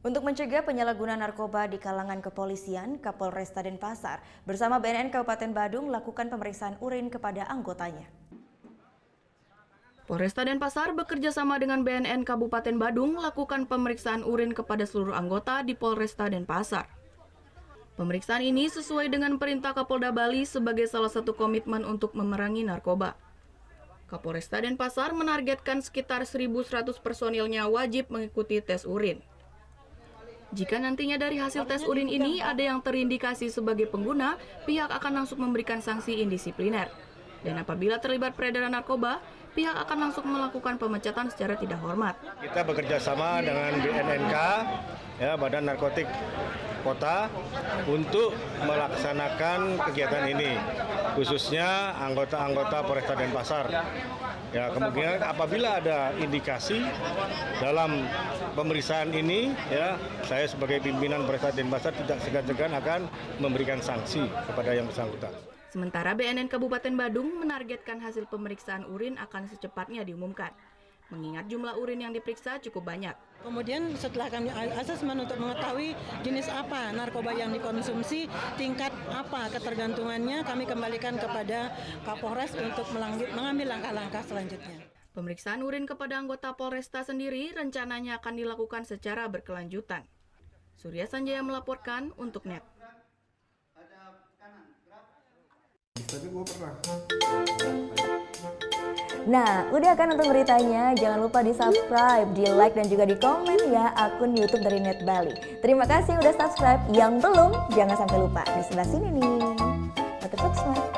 Untuk mencegah penyalahgunaan narkoba di kalangan kepolisian, Kapolresta Denpasar bersama BNN Kabupaten Badung melakukan pemeriksaan urin kepada anggotanya. Polresta Denpasar bekerja sama dengan BNN Kabupaten Badung melakukan pemeriksaan urin kepada seluruh anggota di Polresta Denpasar. Pemeriksaan ini sesuai dengan perintah Kapolda Bali sebagai salah satu komitmen untuk memerangi narkoba. Kapolresta Denpasar menargetkan sekitar 1.100 personilnya wajib mengikuti tes urin. Jika nantinya dari hasil tes urin ini ada yang terindikasi sebagai pengguna, pihak akan langsung memberikan sanksi indisipliner. Dan apabila terlibat peredaran narkoba, pihak akan langsung melakukan pemecatan secara tidak hormat. Kita bekerja sama dengan BNNK, Badan Narkotik Kota, untuk melaksanakan kegiatan ini, khususnya anggota-anggota Polresta Denpasar. Ya, kemungkinan apabila ada indikasi dalam pemeriksaan ini, saya sebagai pimpinan Polresta Denpasar tidak segan-segan akan memberikan sanksi kepada yang bersangkutan. Sementara BNN Kabupaten Badung menargetkan hasil pemeriksaan urin akan secepatnya diumumkan. Mengingat jumlah urin yang diperiksa cukup banyak. Kemudian setelah kami asesmen untuk mengetahui jenis apa narkoba yang dikonsumsi, tingkat apa ketergantungannya, kami kembalikan kepada Kapolres untuk mengambil langkah-langkah selanjutnya. Pemeriksaan urin kepada anggota Polresta sendiri rencananya akan dilakukan secara berkelanjutan. Surya Sanjaya melaporkan untuk NET. Nah, udah kan untuk beritanya? Jangan lupa di-subscribe, di-like, dan juga di-komen ya akun YouTube dari Net Bali. Terima kasih udah subscribe. Yang belum, jangan sampai lupa. Di sebelah sini nih. Subscribe.